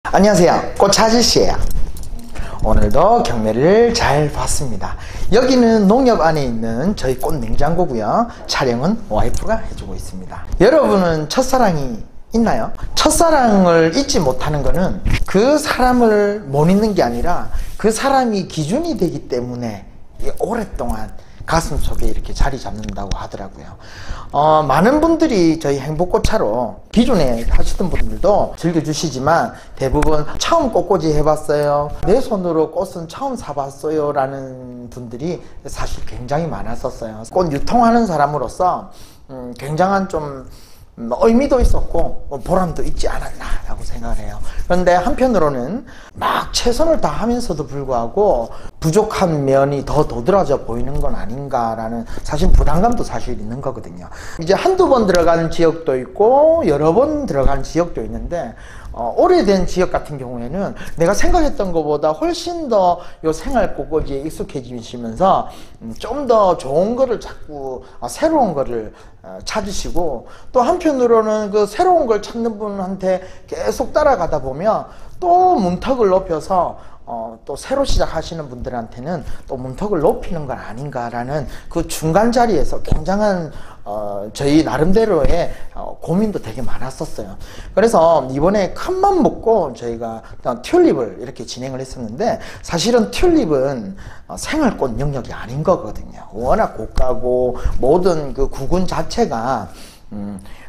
안녕하세요, 꽃아저씨예요. 오늘도 경매를 잘 봤습니다. 여기는 농협 안에 있는 저희 꽃 냉장고고요. 촬영은 와이프가 해주고 있습니다. 여러분은 첫사랑이 있나요? 첫사랑을 잊지 못하는 거는 그 사람을 못 잊는 게 아니라 그 사람이 기준이 되기 때문에 오랫동안 가슴 속에 이렇게 자리 잡는다고 하더라고요. 많은 분들이 저희 행복꽃차로 기존에 하시던 분들도 즐겨주시지만 대부분 처음 꽃꽂이 해봤어요, 내 손으로 꽃은 처음 사봤어요 라는 분들이 사실 굉장히 많았었어요. 꽃 유통하는 사람으로서 굉장한 좀 의미도 있었고 보람도 있지 않았나 라고 생각을 해요. 그런데 한편으로는 막 최선을 다하면서도 불구하고 부족한 면이 더 도드라져 보이는 건 아닌가 라는 사실 부담감도 사실 있는 거거든요. 이제 한두 번 들어가는 지역도 있고 여러 번 들어가는 지역도 있는데 오래된 지역 같은 경우에는 내가 생각했던 것보다 훨씬 더 요 생활 꽃꽂이에 익숙해지시면서 좀 더 좋은 거를 자꾸 새로운 거를 찾으시고, 또 한편으로는 그 새로운 걸 찾는 분한테 계속 따라가다 보면 또 문턱을 높여서 또 새로 시작하시는 분들한테는 또 문턱을 높이는 건 아닌가라는 그 중간 자리에서 굉장한 저희 나름대로의 고민도 되게 많았었어요. 그래서 이번에 큰맘 먹고 저희가 튤립을 이렇게 진행을 했었는데, 사실은 튤립은 생활꽃 영역이 아닌 거거든요. 워낙 고가고 모든 그 구군 자체가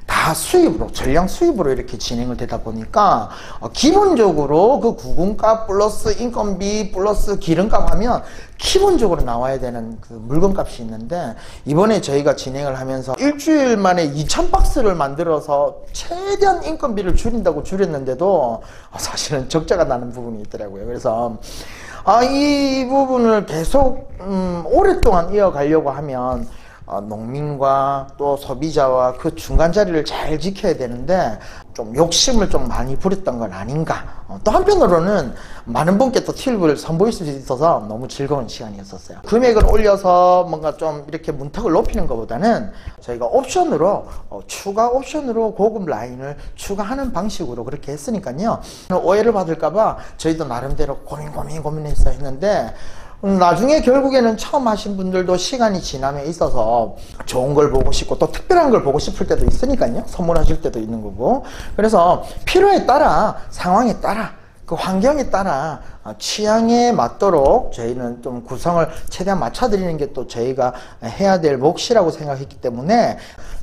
다 수입으로, 전량 수입으로 이렇게 진행을 되다 보니까 기본적으로 그 구군값 플러스 인건비 플러스 기름값 하면 기본적으로 나와야 되는 그 물건값이 있는데, 이번에 저희가 진행을 하면서 일주일 만에 2000박스를 만들어서 최대한 인건비를 줄인다고 줄였는데도 사실은 적자가 나는 부분이 있더라고요. 그래서 이 부분을 계속 오랫동안 이어가려고 하면 농민과 또 소비자와 그 중간 자리를 잘 지켜야 되는데 좀 욕심을 좀 많이 부렸던 건 아닌가. 또 한편으로는 많은 분께 또 팁을 선보일 수 있어서 너무 즐거운 시간이었었어요. 금액을 올려서 뭔가 좀 이렇게 문턱을 높이는 것보다는 저희가 옵션으로 추가 옵션으로 고급 라인을 추가하는 방식으로 그렇게 했으니까요, 오해를 받을까봐 저희도 나름대로 고민해서 했는데, 나중에 결국에는 처음 하신 분들도 시간이 지남에 있어서 좋은 걸 보고 싶고 또 특별한 걸 보고 싶을 때도 있으니까요, 선물하실 때도 있는 거고. 그래서 필요에 따라, 상황에 따라, 그 환경에 따라 취향에 맞도록 저희는 좀 구성을 최대한 맞춰드리는 게 또 저희가 해야 될 몫이라고 생각했기 때문에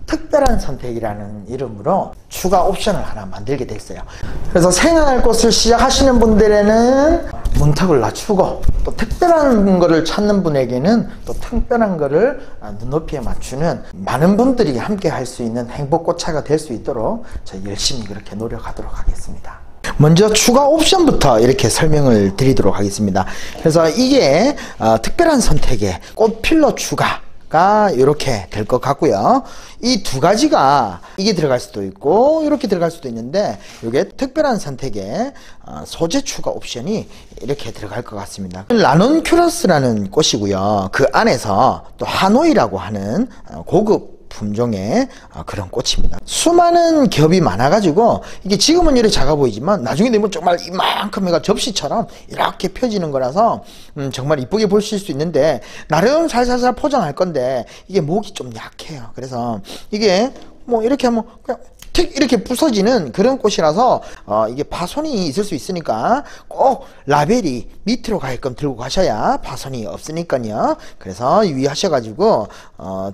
특별한 선택이라는 이름으로 추가 옵션을 하나 만들게 됐어요. 그래서 생활꽃을 시작하시는 분들에는 문턱을 낮추고, 또 특별한 거를 찾는 분에게는 또 특별한 거를 눈높이에 맞추는 많은 분들이 함께 할 수 있는 행복꽃차가 될 수 있도록 저희 열심히 그렇게 노력하도록 하겠습니다. 먼저 추가 옵션부터 이렇게 설명을 드리도록 하겠습니다. 그래서 이게 특별한 선택에 꽃 필러 추가가 이렇게 될 것 같고요. 이 두 가지가 이게 들어갈 수도 있고 이렇게 들어갈 수도 있는데, 이게 특별한 선택에 소재 추가 옵션이 이렇게 들어갈 것 같습니다. 라논큐러스라는 꽃이고요. 그 안에서 또 하노이라고 하는 고급 품종의 그런 꽃입니다. 수많은 겹이 많아가지고 이게 지금은 이렇게 작아 보이지만 나중에 되면 정말 이만큼 해가 접시처럼 이렇게 펴지는 거라서 정말 이쁘게 보실 수 있는데, 나름 살살살 포장할 건데 이게 목이 좀 약해요. 그래서 이게 뭐 이렇게 하면 그냥 틱 이렇게 부서지는 그런 꽃이라서 이게 파손이 있을 수 있으니까 꼭 라벨이 밑으로 가게끔 들고 가셔야 파손이 없으니까요. 그래서 유의하셔가지고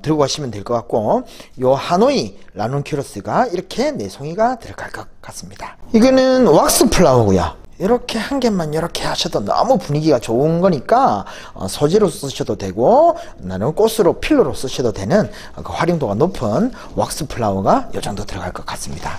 들고 가시면 될 것 같고, 요 하노이 라논큐러스가 이렇게 4송이가 들어갈 것 같습니다. 이거는 왁스 플라워고요. 이렇게 한 개만 이렇게 하셔도 너무 분위기가 좋은 거니까 소재로 쓰셔도 되고, 나는 꽃으로 필러로 쓰셔도 되는 그 활용도가 높은 왁스 플라워가 이 정도 들어갈 것 같습니다.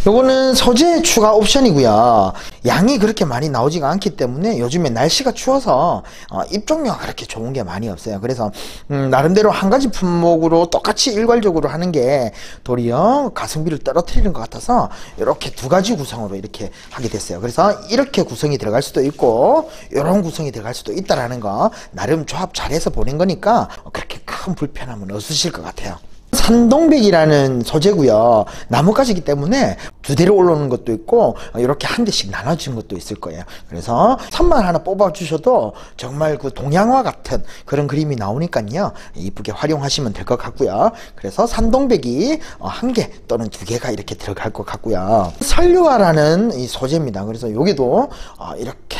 요거는 소재 추가 옵션이고요. 양이 그렇게 많이 나오지가 않기 때문에 요즘에 날씨가 추워서 입종료가 그렇게 좋은 게 많이 없어요. 그래서 나름대로 한 가지 품목으로 똑같이 일괄적으로 하는 게 도리어 가성비를 떨어뜨리는 것 같아서 이렇게 두 가지 구성으로 이렇게 하게 됐어요. 그래서 이렇게 구성이 들어갈 수도 있고 이런 구성이 들어갈 수도 있다라는 거 나름 조합 잘해서 보낸 거니까 그렇게 큰 불편함은 없으실 것 같아요. 산동백이라는 소재고요. 나뭇가지이기 때문에 두 대로 올라오는 것도 있고 이렇게 한 대씩 나눠지는 것도 있을 거예요. 그래서 선만 하나 뽑아 주셔도 정말 그 동양화 같은 그런 그림이 나오니까요. 이쁘게 활용하시면 될 것 같고요. 그래서 산동백이 한 개 또는 두 개가 이렇게 들어갈 것 같고요. 설류화라는 이 소재입니다. 그래서 여기도 이렇게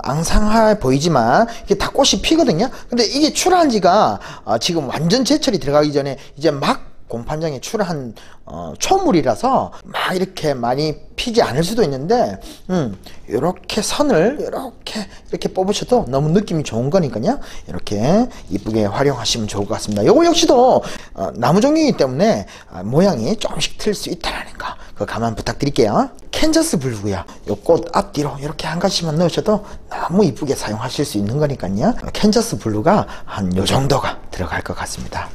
앙상해 보이지만 이게 다 꽃이 피거든요. 근데 이게 출하한 지가 지금 완전 제철이 들어가기 전에 이제 막 공판장에 출하한 초물이라서 막 이렇게 많이 피지 않을 수도 있는데 이렇게 선을 이렇게 뽑으셔도 너무 느낌이 좋은 거니까요. 이렇게 이쁘게 활용하시면 좋을 것 같습니다. 요거 역시도 나무 종류이기 때문에 모양이 조금씩 틀 수 있다는 거 그거 감안 부탁드릴게요. 캔자스 블루고요. 요 꽃 앞뒤로 이렇게 한 가지만 넣으셔도 너무 이쁘게 사용하실 수 있는 거니까요. 캔자스 블루가 한 요 정도가 들어갈 것 같습니다.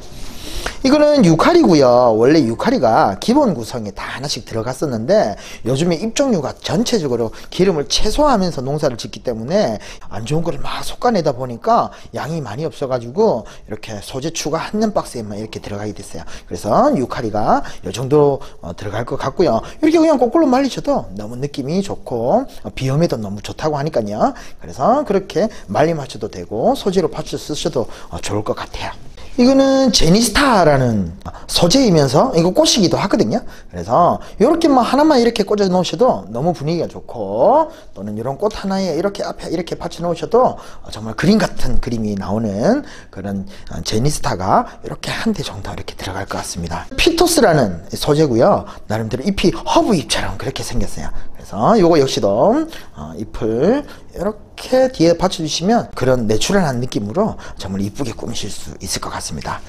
이거는 유카리고요. 원래 유카리가 기본 구성에 다 하나씩 들어갔었는데 요즘에 잎종류가 전체적으로 기름을 최소화하면서 농사를 짓기 때문에 안 좋은 거를 막 솎아내다 보니까 양이 많이 없어가지고 이렇게 소재 추가 한 박스에만 이렇게 들어가게 됐어요. 그래서 유카리가 이 정도 들어갈 것 같고요. 이렇게 그냥 거꾸로 말리셔도 너무 느낌이 좋고 비염에도 너무 좋다고 하니까요. 그래서 그렇게 말림하셔도 되고 소재로 받쳐 쓰셔도 좋을 것 같아요. 이거는 제니스타라는 소재이면서 이거 꽃이기도 하거든요. 그래서 이렇게 뭐 하나만 이렇게 꽂아 놓으셔도 너무 분위기가 좋고 또는 이런 꽃 하나에 이렇게 앞에 이렇게 받쳐 놓으셔도 정말 그림 같은 그림이 나오는 그런 제니스타가 이렇게 한 대 정도 이렇게 들어갈 것 같습니다. 피토스라는 소재고요. 나름대로 잎이 허브 잎처럼 그렇게 생겼어요. 그래서 요거 역시도 잎을 이렇게 뒤에 받쳐주시면 그런 내추럴한 느낌으로 정말 이쁘게 꾸미실 수 있을 것 같습니다.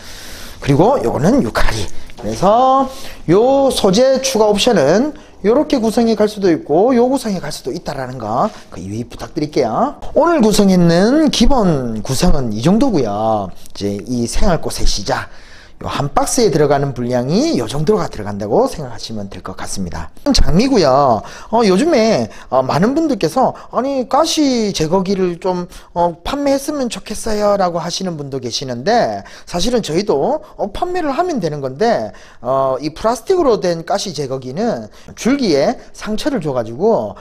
그리고 요거는 유카리. 그래서 요 소재 추가 옵션은 요렇게 구성해 갈 수도 있고 요 구성해 갈 수도 있다라는 거 그 유의 부탁드릴게요. 오늘 구성했는 기본 구성은 이 정도고요. 이제 이 생활꽃의 시작 요 한 박스에 들어가는 분량이 요 정도가 들어간다고 생각하시면 될 것 같습니다. 장미고요. 요즘에 많은 분들께서 아니 가시 제거기를 좀 판매했으면 좋겠어요 라고 하시는 분도 계시는데 사실은 저희도 판매를 하면 되는 건데 이 플라스틱으로 된 가시 제거기는 줄기에 상처를 줘가지고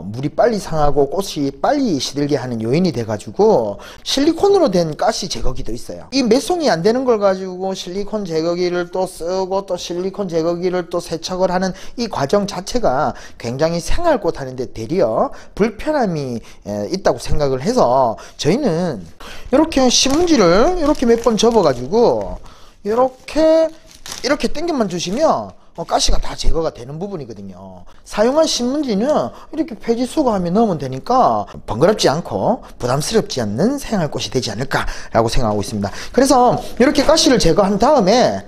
물이 빨리 상하고 꽃이 빨리 시들게 하는 요인이 돼가지고 실리콘으로 된 가시 제거기도 있어요. 이 매송이 안 되는 걸 가지고 실리콘 제거기를 또 쓰고 또 실리콘 제거기를 또 세척을 하는 이 과정 자체가 굉장히 생활꽃 하는데 되려 불편함이 있다고 생각을 해서 저희는 이렇게 신문지를 이렇게 몇 번 접어 가지고 이렇게 당겨만 주시면 가시가 다 제거가 되는 부분이거든요. 사용한 신문지는 이렇게 폐지 수거하며 넣으면 되니까 번거롭지 않고 부담스럽지 않는 생활꽃이 되지 않을까 라고 생각하고 있습니다. 그래서 이렇게 가시를 제거한 다음에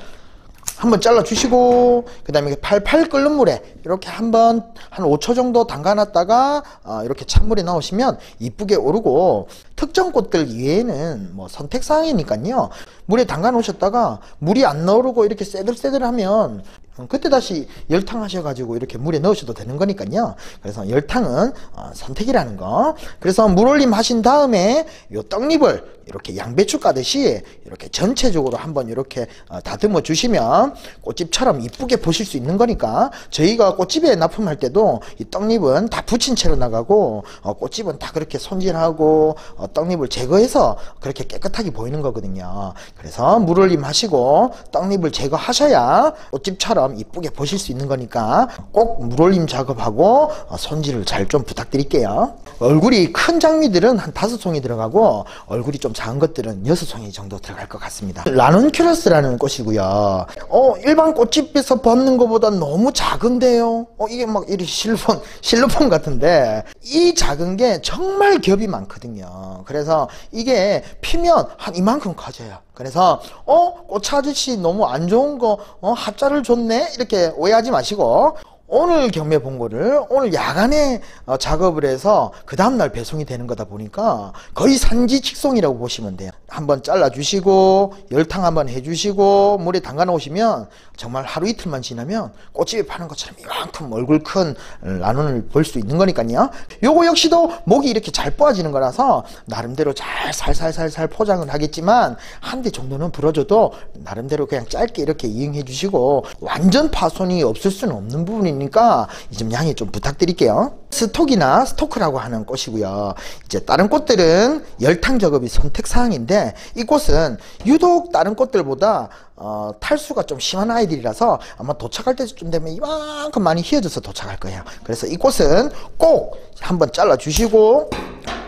한번 잘라 주시고 그 다음에 팔팔 끓는 물에 이렇게 한번 한 5초 정도 담가 놨다가 이렇게 찬물에 넣으시면 이쁘게 오르고 특정 꽃들 이외에는 뭐 선택사항이니까요. 물에 담가 놓으셨다가 물이 안 나오르고 이렇게 새들새들하면 그때 다시 열탕 하셔가지고 이렇게 물에 넣으셔도 되는 거니까요. 그래서 열탕은 선택이라는 거. 그래서 물올림 하신 다음에 요 떡잎을 이렇게 양배추 까듯이 이렇게 전체적으로 한번 이렇게 다듬어 주시면 꽃집처럼 이쁘게 보실 수 있는 거니까 저희가 꽃집에 납품할 때도 이 떡잎은 다 붙인 채로 나가고 꽃집은 다 그렇게 손질하고 떡잎을 제거해서 그렇게 깨끗하게 보이는 거거든요. 그래서 물올림 하시고 떡잎을 제거하셔야 꽃집처럼 이쁘게 보실 수 있는 거니까 꼭 물올림 작업하고 손질을 잘 좀 부탁드릴게요. 얼굴이 큰 장미들은 한 5송이 들어가고 얼굴이 좀 작은 것들은 6송이 정도 들어갈 것 같습니다. 라눈큐러스라는 꽃이고요. 일반 꽃집에서 받는 것보다 너무 작은데요. 이게 막 이렇게 실로폰 같은데 이 작은 게 정말 겹이 많거든요. 그래서 이게 피면 한 이만큼 커져요. 그래서 꽃 아저씨 너무 안 좋은 거 하자를 줬네 이렇게 오해하지 마시고 오늘 경매 본 거를 오늘 야간에 작업을 해서 그 다음날 배송이 되는 거다 보니까 거의 산지 직송이라고 보시면 돼요. 한번 잘라 주시고 열탕 한번 해 주시고 물에 담가 놓으시면 정말 하루 이틀만 지나면 꽃집에 파는 것처럼 이만큼 얼굴 큰 라눈을 볼 수 있는 거니까요. 요거 역시도 목이 이렇게 잘 뽑아지는 거라서 나름대로 잘 살살살살 포장을 하겠지만 한 대 정도는 부러져도 나름대로 그냥 짧게 이렇게 이용해 주시고 완전 파손이 없을 수는 없는 부분이니까 이 점 양해 좀 부탁드릴게요. 스톡이나 스토크라고 하는 꽃이고요. 이제 다른 꽃들은 열탕 작업이 선택사항인데 이 꽃은 유독 다른 꽃들보다 탈수가 좀 심한 아이들이라서 아마 도착할 때쯤 되면 이만큼 많이 휘어져서 도착할 거예요. 그래서 이 꽃은 꼭 한번 잘라 주시고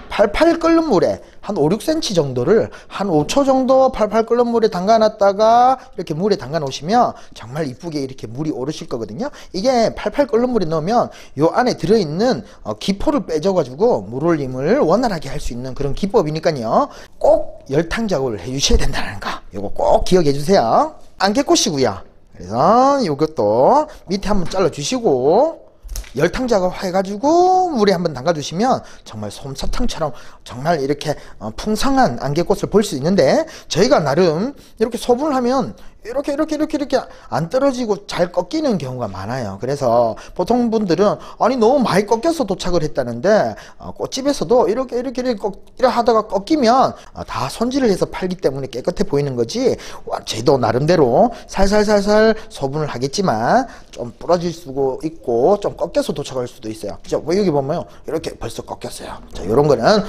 팔팔 끓는 물에 한 5, 6cm 정도를 한 5초 정도 팔팔 끓는 물에 담가 놨다가 이렇게 물에 담가 놓으시면 정말 이쁘게 이렇게 물이 오르실 거거든요. 이게 팔팔 끓는 물에 넣으면 요 안에 들어있는 기포를 빼줘 가지고 물올림을 원활하게 할 수 있는 그런 기법이니까요. 꼭 열탕 작업을 해 주셔야 된다는 거 요거 꼭 기억해 주세요. 안개꽃이고요. 그래서 요것도 밑에 한번 잘라 주시고 열탕 작업 해가지고 물에 한번 담가 주시면 정말 솜사탕처럼 정말 이렇게 풍성한 안개꽃을 볼 수 있는데 저희가 나름 이렇게 소분을 하면 이렇게 안 떨어지고 잘 꺾이는 경우가 많아요. 그래서 보통 분들은 아니 너무 많이 꺾여서 도착을 했다는데 꽃집에서도 이렇게 하다가 꺾이면 다 손질을 해서 팔기 때문에 깨끗해 보이는 거지 저희도 나름대로 살살살살 소분을 하겠지만 좀 부러질 수도 있고 좀 꺾여서 도착할 수도 있어요. 그죠? 여기 보면 이렇게 벌써 꺾였어요. 자, 요런 거는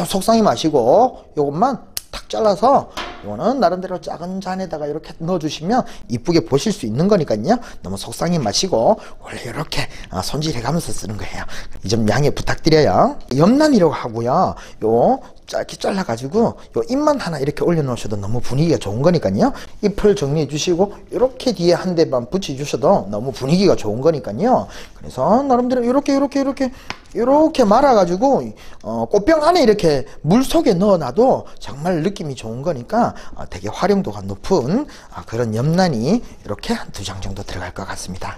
속상해 마시고 요것만 탁 잘라서 이거는 나름대로 작은 잔에다가 이렇게 넣어주시면 이쁘게 보실 수 있는 거니까요. 너무 속상해 마시고 원래 이렇게 손질해 가면서 쓰는 거예요. 이 점 양해 부탁드려요. 염란이라고 하고요. 요 짧게 잘라 가지고 요 잎만 하나 이렇게 올려 놓으셔도 너무 분위기가 좋은 거니까요. 잎을 정리해 주시고 이렇게 뒤에 한 대만 붙여 주셔도 너무 분위기가 좋은 거니까요. 그래서 나름대로 이렇게 말아 가지고 꽃병 안에 이렇게 물 속에 넣어 놔도 정말 느낌이 좋은 거니까 되게 활용도가 높은 그런 염란이 이렇게 한 2장 정도 들어갈 것 같습니다.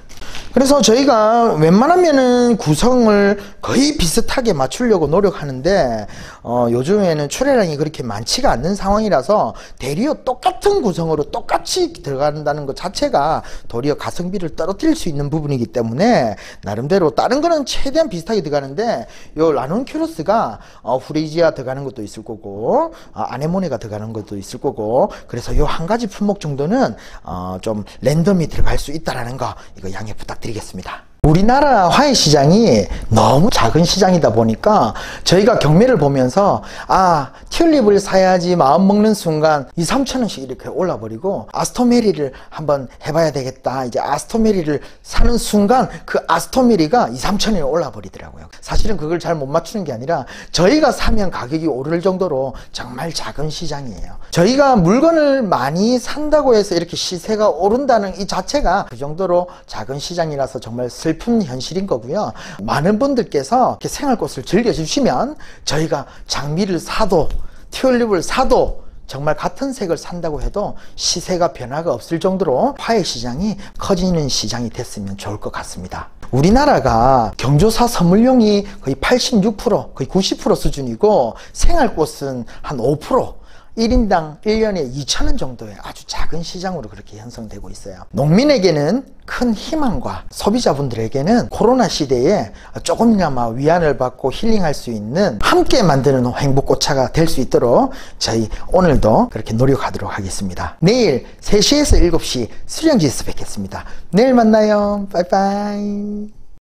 그래서 저희가 웬만하면은 구성을 거의 비슷하게 맞추려고 노력하는데 요즘에는 출하량이 그렇게 많지가 않는 상황이라서 대리어 똑같은 구성으로 똑같이 들어간다는 것 자체가 도리어 가성비를 떨어뜨릴 수 있는 부분이기 때문에 나름대로 다른 거는 최대한 비슷하게 들어가는데 요 라논큐러스가 후레이지아 들어가는 것도 있을 거고 아네모네가 들어가는 것도 있을 거고 그래서 요 한 가지 품목 정도는 좀 랜덤이 들어갈 수 있다라는 거 이거 양해 부탁드리겠습니다. 우리나라 화훼 시장이 너무 작은 시장이다 보니까 저희가 경매를 보면서 튤립을 사야지 마음 먹는 순간 2, 3천 원씩 이렇게 올라버리고 아스토메리를 한번 해봐야 되겠다 이제 아스토메리를 사는 순간 그 아스토메리가 2, 3천 원이 올라버리더라고요. 사실은 그걸 잘 못 맞추는 게 아니라 저희가 사면 가격이 오를 정도로 정말 작은 시장이에요. 저희가 물건을 많이 산다고 해서 이렇게 시세가 오른다는 이 자체가 그 정도로 작은 시장이라서 정말 슬픈 현실인 거고요. 많은 분들께서 이렇게 생활꽃을 즐겨주시면 저희가 장미를 사도 튤립을 사도 정말 같은 색을 산다고 해도 시세가 변화가 없을 정도로 화훼 시장이 커지는 시장이 됐으면 좋을 것 같습니다. 우리나라가 경조사 선물용이 거의 86% 거의 90% 수준이고 생활꽃은 한 5% 1인당 1년에 2,000원 정도의 아주 작은 시장으로 그렇게 형성되고 있어요. 농민에게는 큰 희망과 소비자분들에게는 코로나 시대에 조금이나마 위안을 받고 힐링할 수 있는 함께 만드는 행복꽃차가 될 수 있도록 저희 오늘도 그렇게 노력하도록 하겠습니다. 내일 3시에서 7시 수령지에서 뵙겠습니다. 내일 만나요. 빠이빠이.